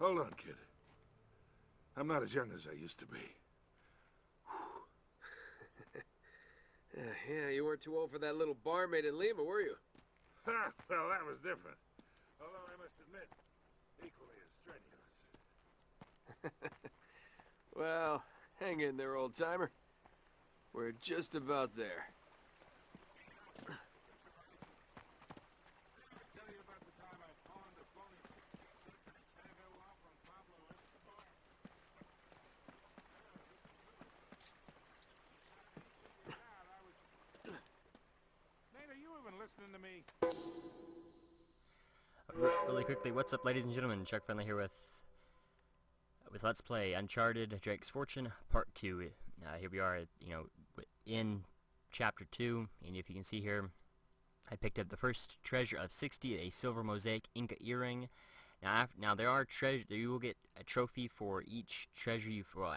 Hold on, kid. I'm not as young as I used to be. Yeah, you weren't too old for that little barmaid in Lima, were you? Ha! Well, that was different. Although I must admit, equally as strenuous. Well, hang in there, old-timer. We're just about there. Listening to me. Really quickly, what's up, ladies and gentlemen? ChuckfinleLP here with Let's Play Uncharted: Drake's Fortune Part 2. Here we are, in Chapter 2, and if you can see here, I picked up the first treasure of 60, a silver mosaic Inca earring. Now there are you will get a trophy for each treasure for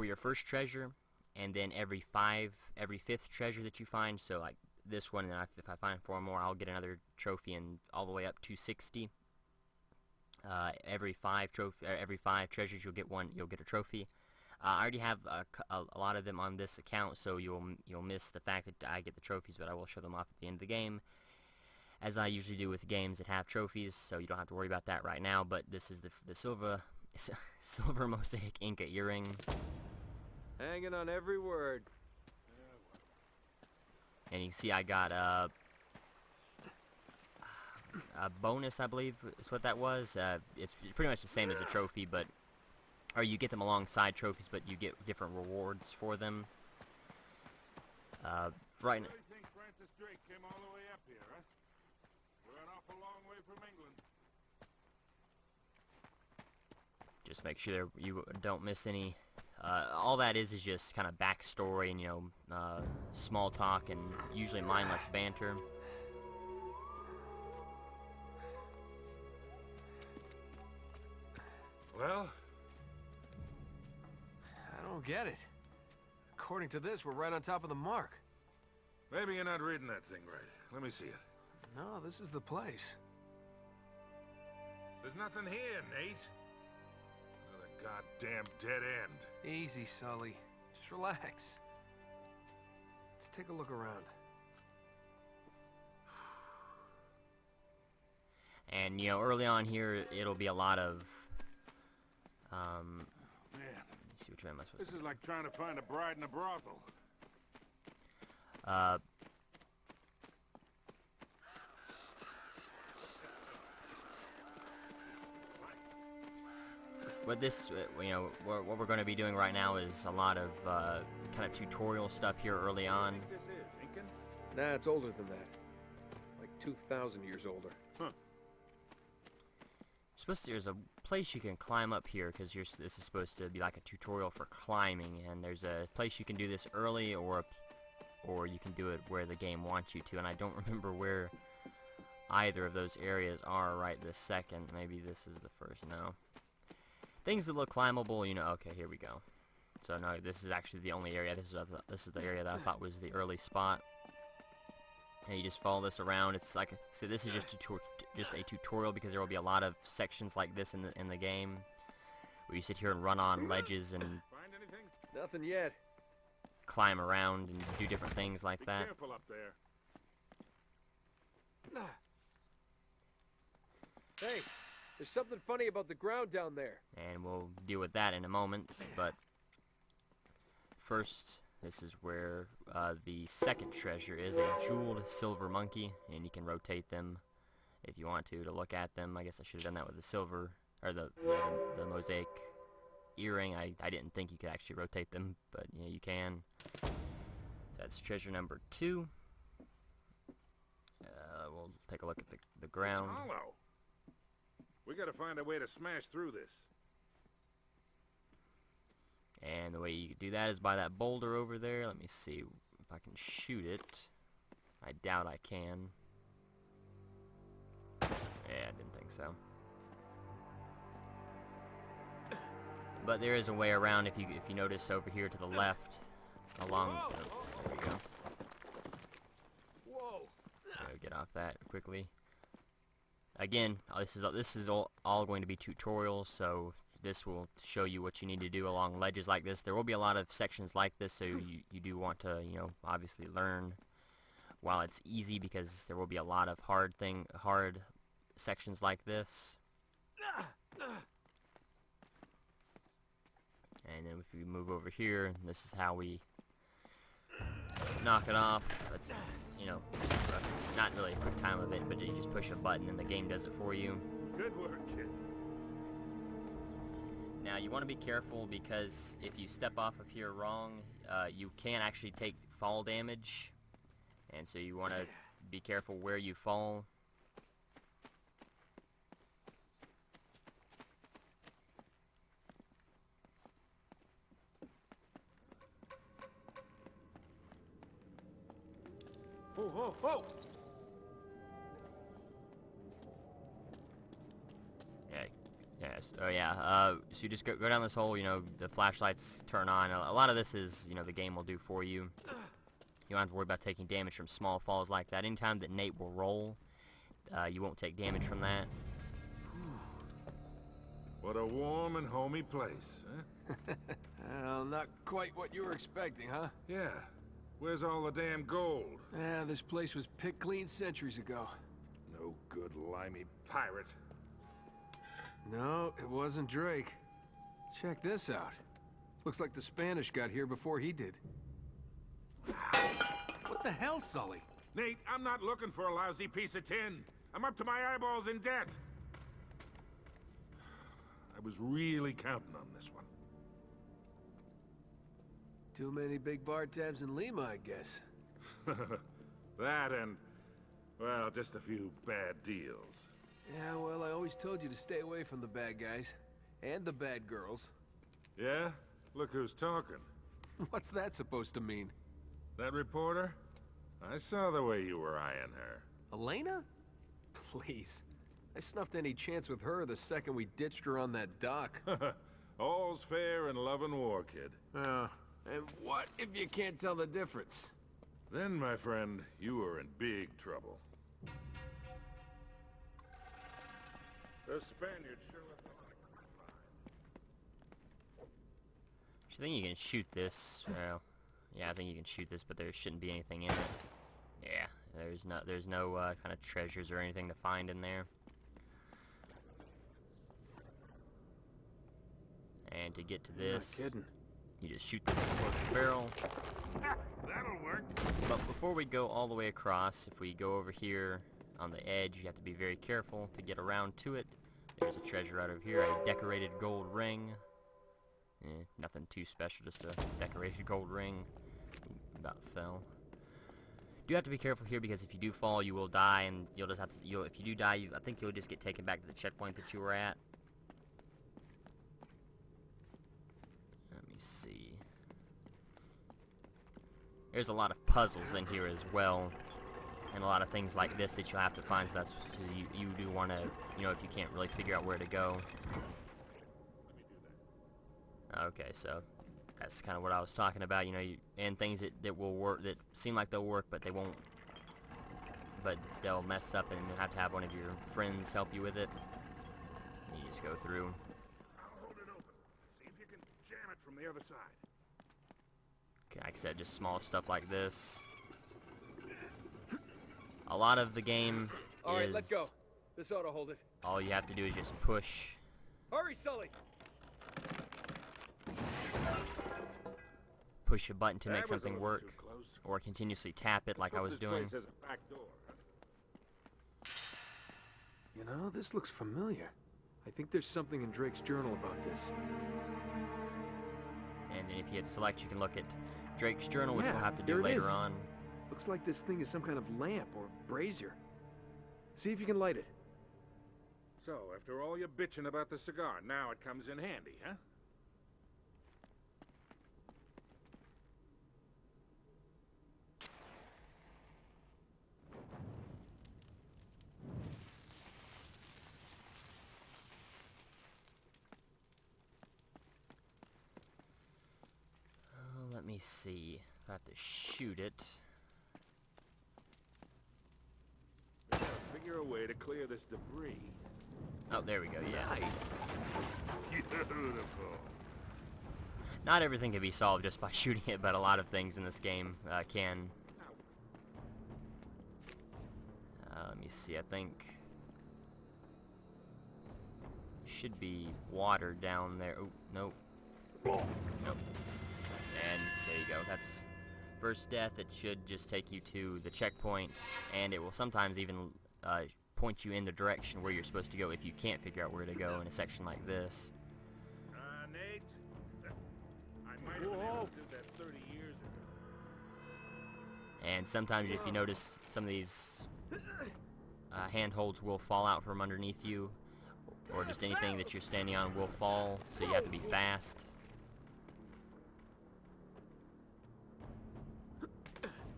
your first treasure, and then every fifth treasure that you find. So like this one, and if I find 4 more, I'll get another trophy, and all the way up to 60. Every five treasures, you'll get a trophy. I already have a lot of them on this account, so you'll miss the fact that I get the trophies, but I will show them off at the end of the game, as I usually do with games that have trophies. So you don't have to worry about that right now. But this is the silver mosaic Inca earring. Hanging on every word. And you can see I got a bonus, I believe is what that was. It's pretty much the same as a trophy, or you get them alongside trophies, but you get different rewards for them. Right now. I think Francis Drake came all the way up here, huh? We're an awful long way from England. Just make sure you don't miss any. All that is just kind of backstory and small talk and usually mindless banter. Well, I don't get it. According to this, we're right on top of the mark. maybe you're not reading that thing right. Let me see it. No, this is the place. There's nothing here, Nate. Another goddamn dead end. Easy, Sully. Just relax. Let's take a look around. And early on here, it'll be a lot of Man, let me see which way am I supposed this is like trying to find a bride in a brothel. to. What we're going to be doing right now is a lot of kind of tutorial stuff here early on. I think this is Incan. Nah, it's older than that. Like 2,000 years older. Huh. There's a place you can climb up here, because this is supposed to be like a tutorial for climbing, and there's a place you can do this early, or you can do it where the game wants you to, and I don't remember where either of those areas are right this second. Maybe this is the first. No. Things that look climbable, okay, here we go. So no, this is actually the only area. This is the area that I thought was the early spot. And you just follow this around. It's like, so this is just a tutorial, because there will be a lot of sections like this in the game, where you sit here and run on ledges and Find anything? Nothing yet. climb around and do different things like Be that. careful up there. Hey, there's something funny about the ground down there. And we'll deal with that in a moment. But first, this is where the second treasure is, a jeweled silver monkey, and you can rotate them if you want to look at them. I guess I should have done that with the silver, or the mosaic earring. I didn't think you could actually rotate them, but yeah, you can. So that's treasure number 2. We'll take a look at the ground. It's hollow. We gotta find a way to smash through this. And the way you do that is by that boulder over there. Let me see if I can shoot it. I doubt I can. Yeah, I didn't think so. But there is a way around if you notice over here to the left, along. There we go. Whoa! Get off that quickly. Again, this is all going to be tutorials, so this will show you what you need to do along ledges like this. There will be a lot of sections like this, so you do want to, you know, obviously learn while it's easy, because there will be a lot of hard sections like this. And then if we move over here, this is how we knock it off. That's, you know, not really a quick time event, but you just push a button and the game does it for you. Good work, kid. Now you want to be careful, because if you step off of here wrong, you can actually take fall damage, and so you want to be careful where you fall. Whoa, whoa, whoa! Yes. Oh yeah. So you just go down this hole. You know, the flashlights turn on. A lot of this is, you know, the game will do for you. You don't have to worry about taking damage from small falls like that. Anytime that Nate will roll, you won't take damage from that. What a warm and homey place, huh? Well, not quite what you were expecting, huh? Yeah. Where's all the damn gold? Yeah, this place was picked clean centuries ago. No good limey pirate. No, it wasn't Drake. Check this out. Looks like the Spanish got here before he did. What the hell, Sully? Nate, I'm not looking for a lousy piece of tin. I'm up to my eyeballs in debt. I was really counting on this one. Too many big bar tabs in Lima, I guess. That and, well, just a few bad deals. Yeah, well, I always told you to stay away from the bad guys. And the bad girls. Yeah? Look who's talking. What's that supposed to mean? That reporter? I saw the way you were eyeing her. Elena? Please. I snuffed any chance with her the second we ditched her on that dock. All's fair in love and war, kid. And what if you can't tell the difference? Then, my friend, you are in big trouble. Those Spaniards sure left a lot of crap behind. I think you can shoot this. Well, yeah, I think you can shoot this, but there shouldn't be anything in it. Yeah, there's no kind of treasures or anything to find in there. And to get to this, Not kidding. you just shoot this explosive barrel. That'll work. But before we go all the way across, if we go over here on the edge, you have to be very careful to get around to it. There's a treasure right over here, a decorated gold ring. Nothing too special, just a decorated gold ring. About fell. You have to be careful here, because if you do fall, you will die, and you'll just have to. If you do die, I think you'll just get taken back to the checkpoint that you were at. Let me see. There's a lot of puzzles in here as well, and a lot of things like this that you'll have to find. So that's you do want to, you know, if you can't really figure out where to go. Okay, so that's kind of what I was talking about, you know, and things that will work, that seem like they'll work, but they won't, but they'll mess up, and you have to have one of your friends help you with it. You just go through. I'll hold it open. See if you can jam it from the other side. Okay, like I said, just small stuff like this. A lot of the game All right, is, let go. This ought to hold it. all you have to do is just push. Hurry, Sully! Push a button to That make was a something little work, too close. or continuously tap it like I was This doing. place has a back door, huh? You know, this looks familiar. I think there's something in Drake's journal about this. And then if you hit select, you can look at Drake's journal, which Yeah, we'll have to there do it later is. on. Looks like this thing is some kind of lamp or brazier. See if you can light it. So, after all your bitching about the cigar, now it comes in handy, huh? Let me see if I have to shoot it. Figure figure a way to clear this debris. Oh, there we go, yeah. Nice. Beautiful. Not everything can be solved just by shooting it, but a lot of things in this game can. Let me see, I think... should be water down there. Oh, nope. Nope. And there you go. That's first death. It should just take you to the checkpoint, and it will sometimes even point you in the direction where you're supposed to go if you can't figure out where to go in a section like this. Nate? I might have been able to do that 30 years ago. And sometimes if you notice, some of these handholds will fall out from underneath you, or just anything that you're standing on will fall, so you have to be fast.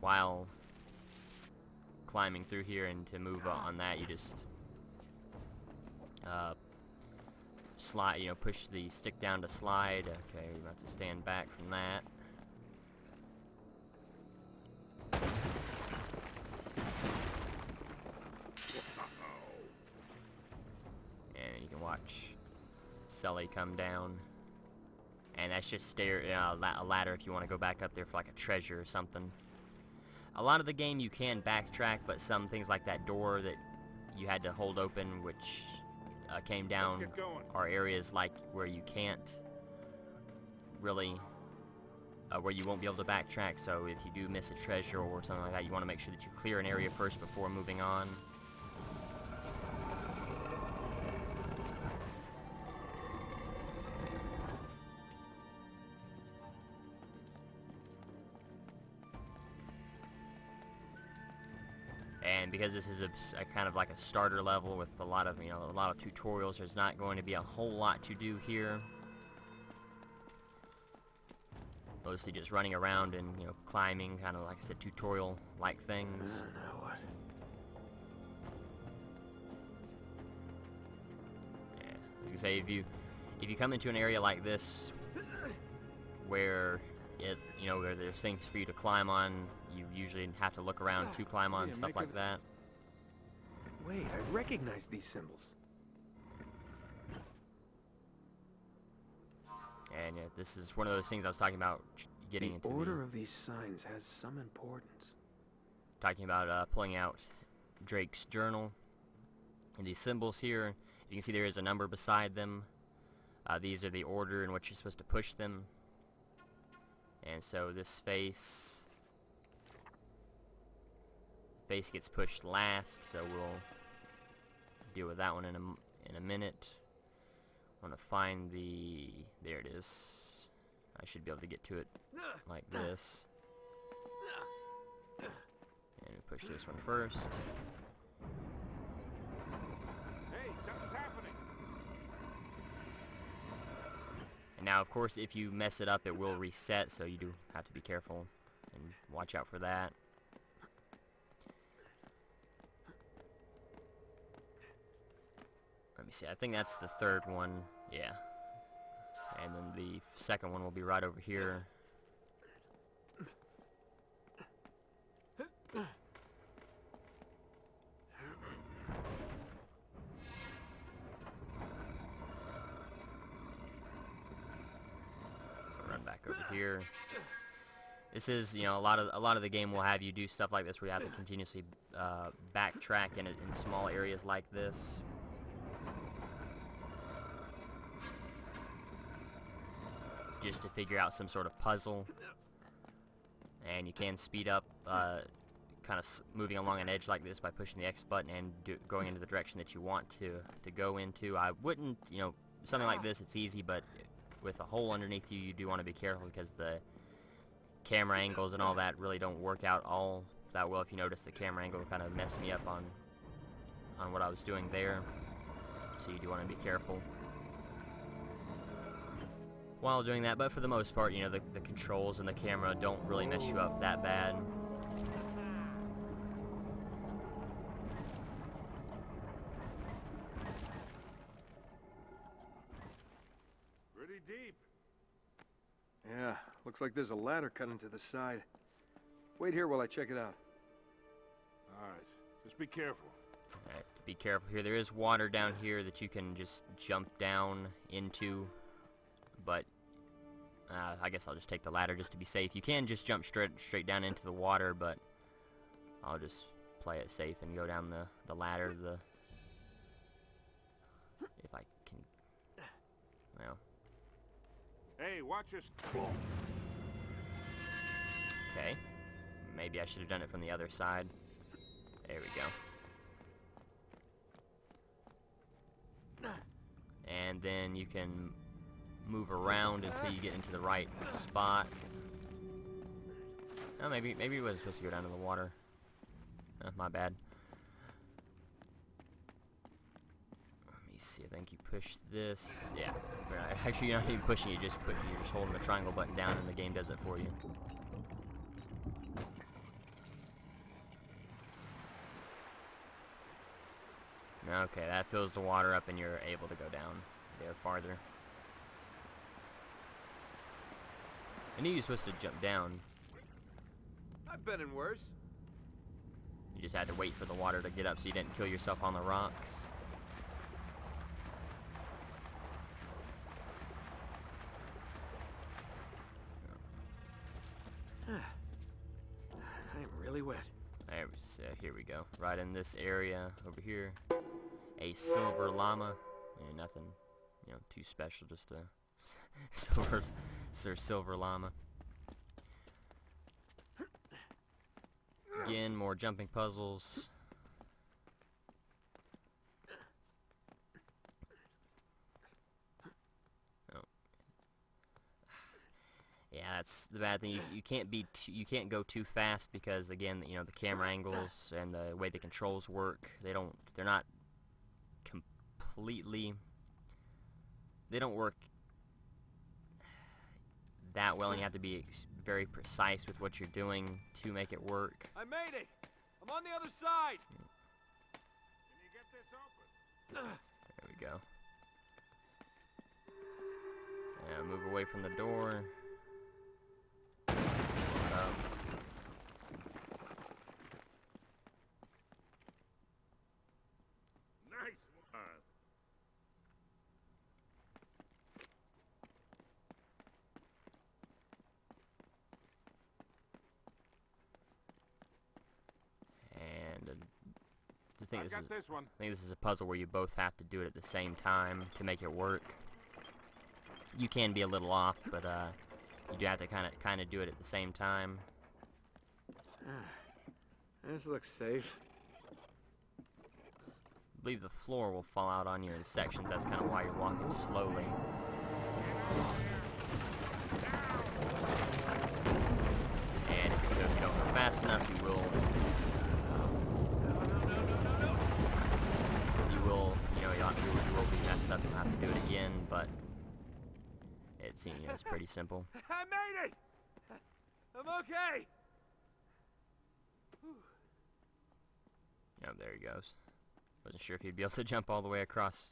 While climbing through here, and to move on that, you just slide, push the stick down to slide. Okay, you're about to stand back from that. And you can watch Sully come down. And that's just a ladder if you want to go back up there for like a treasure or something. A lot of the game you can backtrack, but some things like that door that you had to hold open, which came down, are areas like where you can't really, where you won't be able to backtrack. So if you do miss a treasure or something like that, you want to make sure that you clear an area first before moving on. And because this is a kind of like a starter level with a lot of tutorials, there's not going to be a whole lot to do here. Mostly just running around and climbing, kind of like I said, tutorial-like things. Now what? Yeah. As you say, if you come into an area like this where where there's things for you to climb on, you usually have to look around to climb on, stuff like that. Wait, I recognize these symbols. And yeah, this is one of those things I was talking about getting into. The order of these signs has some importance. Talking about pulling out Drake's journal. And these symbols here, you can see there is a number beside them. These are the order in which you're supposed to push them. And so this face gets pushed last, so we'll deal with that one in a minute. I want to find there it is. I should be able to get to it like this. And we push this one first. Hey, something's happening. And now, of course, if you mess it up, it will reset, so you do have to be careful and watch out for that. Let me see, I think that's the third one, yeah. And then the second one will be right over here. Run back over here. This is, a lot of the game will have you do stuff like this where you have to continuously backtrack in small areas like this. Just to figure out some sort of puzzle. And you can speed up kind of moving along an edge like this by pushing the X button and going into the direction that you want to go into. I wouldn't, something like this, it's easy, but with a hole underneath you, you do want to be careful because the camera angles and all that really don't work out all that well. If you notice, the camera angle kind of messed me up on what I was doing there, so you do want to be careful while doing that. But for the most part, the controls and the camera don't really mess you up that bad. Pretty deep. Yeah, looks like there's a ladder cut into the side. Wait here while I check it out. All right, just be careful. Be careful here. There is water down here that you can just jump down into, but I guess I'll just take the ladder just to be safe. You can just jump straight down into the water, but I'll just play it safe and go down the ladder. If I can, well. Hey, watch your Okay. Maybe I should have done it from the other side. There we go. And then you can move around until you get into the right spot. Oh, maybe it was supposed to go down to the water. My bad. Let me see. I think you push this. Yeah. Right. Actually, you're not even pushing. You're just holding the triangle button down, and the game does it for you. Okay, that fills the water up and you're able to go down there farther. I knew you were supposed to jump down. I've been in worse. You just had to wait for the water to get up so you didn't kill yourself on the rocks. I am really wet. Here we go. Right in this area over here. A silver llama. Nothing, too special. Just a silver llama. Again, more jumping puzzles. Oh. Yeah, that's the bad thing. You can't go too fast because again, the camera angles and the way the controls work, they're not completely, they don't work that well, and you have to be very precise with what you're doing to make it work. I made it! I'm on the other side! Can you get this open? There we go. Yeah, move away from the door. Nice one. And I think I got this one. I think this is a puzzle where you both have to do it at the same time to make it work. You can be a little off, but you do have to kind of do it at the same time. This looks safe. I believe the floor will fall out on you in sections. That's kind of why you're walking slowly. And if you don't go fast enough, you will be messed up. You'll have to do it again, but it's pretty simple. I made it! I'm okay! Yep, there he goes. Wasn't sure if he'd be able to jump all the way across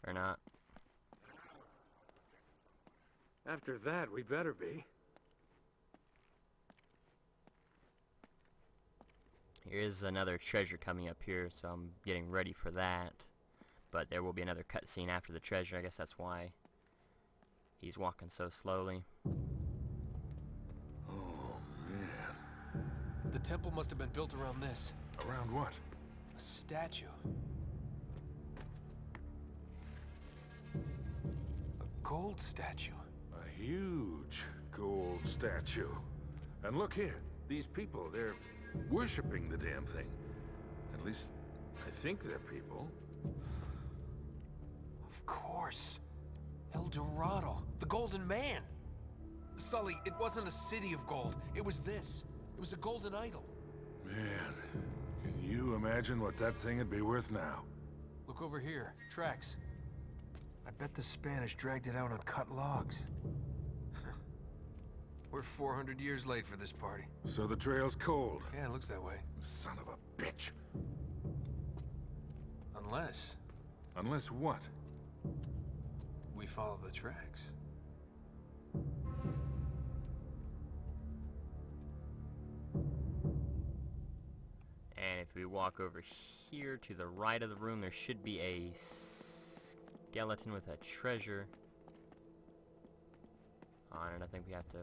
or not. After that, we better be. Here is another treasure coming up here, so I'm getting ready for that. But there will be another cutscene after the treasure. I guess that's why he's walking so slowly. Oh, man. The temple must have been built around this. Around what? A statue. A gold statue. A huge gold statue. And look here. These people, they're worshipping the damn thing. At least, I think they're people. Of course. El Dorado, the Golden Man. Sully, it wasn't a city of gold. It was this. It was a golden idol. Man, can you imagine what that thing would be worth now? Look over here. Tracks. I bet the Spanish dragged it out on cut logs. We're 400 years late for this party. So the trail's cold. Yeah, it looks that way. Son of a bitch. Unless Unless what? we follow the tracks. And if we walk walk over here to the right of the room. There should be a skeleton with a treasure on it. I think we have to...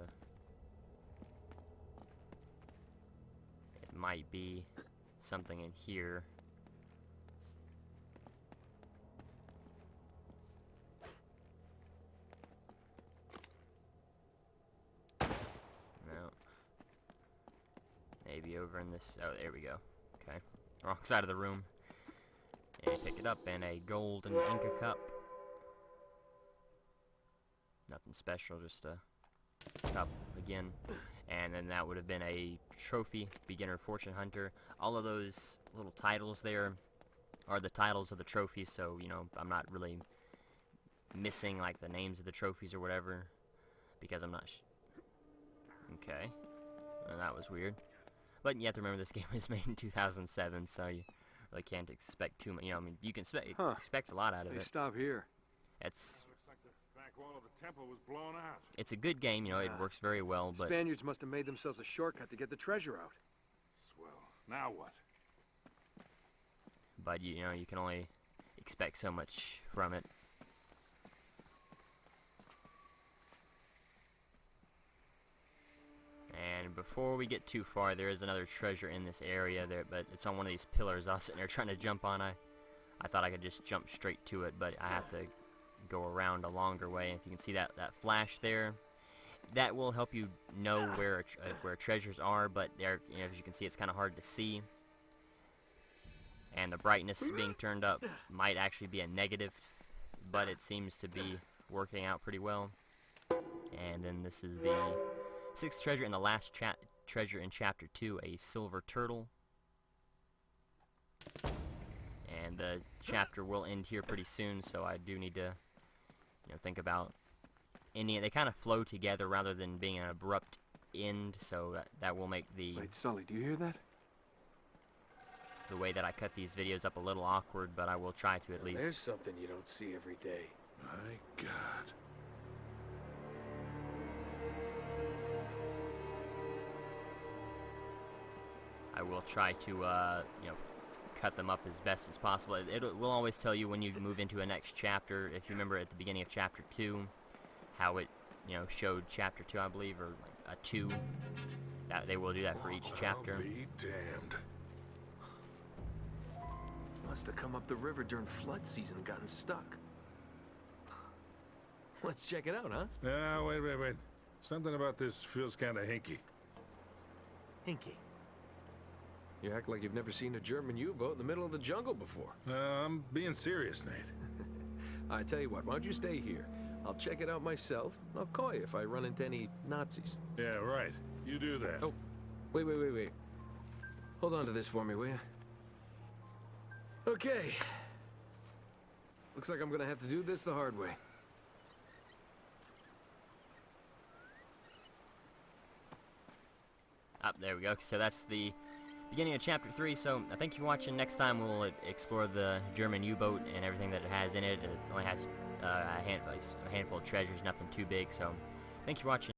It might be something in here. No. Maybe over in this... Oh, there we go. Okay. Wrong side of the room. And pick it up, and a golden Inca cup. Nothing special, just a cup again. And then that would have been a trophy, beginner fortune hunter. All of those little titles there are the titles of the trophies, so, you know, I'm not really missing, like, the names of the trophies or whatever, because I'm not okay. Well, that was weird. But you have to remember this game was made in 2007, so you really can't expect too much. You know, I mean, you can expect a lot out of it. Stop here. It's... Looks like the back wall of the temple was blown out. It's a good game, you know, it works very well, but... Spaniards must have made themselves a shortcut to get the treasure out. Swell. Now what? But, you know, you can only expect so much from it. And before we get too far, there is another treasure in this area there, but it's on one of these pillars I was sitting there trying to jump on. I thought I could just jump straight to it, but I have to go around a longer way. If you can see that flash there, that will help you know where treasures are, but there, you know, as you can see, it's kind of hard to see. And the brightness being turned up might actually be a negative, but it seems to be working out pretty well. And then this is the 6th treasure and the last treasure in Chapter 2, a silver turtle. And the chapter will end here pretty soon, so I do need to, you know, think about ending it. They kind of flow together rather than being an abrupt end, so that will make the... Wait, Sully, do you hear that? The way that I cut these videos up a little awkward, but I will try to at least. There's something you don't see every day. My God. I will try to, you know, cut them up as best as possible. It will always tell you when you move into a next chapter. If you remember at the beginning of Chapter 2, how it, you know, showed Chapter 2, I believe, or like a 2. That they will do that for each chapter. I'll be damned. Must have come up the river during flood season and gotten stuck. Let's check it out, huh? No, wait. Something about this feels kind of hinky. Hinky. You act like you've never seen a German U-boat in the middle of the jungle before. I'm being serious, Nate. I tell you what, why don't you stay here? I'll check it out myself. I'll call you if I run into any Nazis. Yeah, right. You do that. Oh, wait. Hold on to this for me, will you? Okay. Looks like I'm gonna have to do this the hard way. There we go. So that's the beginning of Chapter 3, so thank you for watching. Next time we'll explore the German U-boat and everything that it has in it. It only has a handful of treasures, nothing too big, so thank you for watching.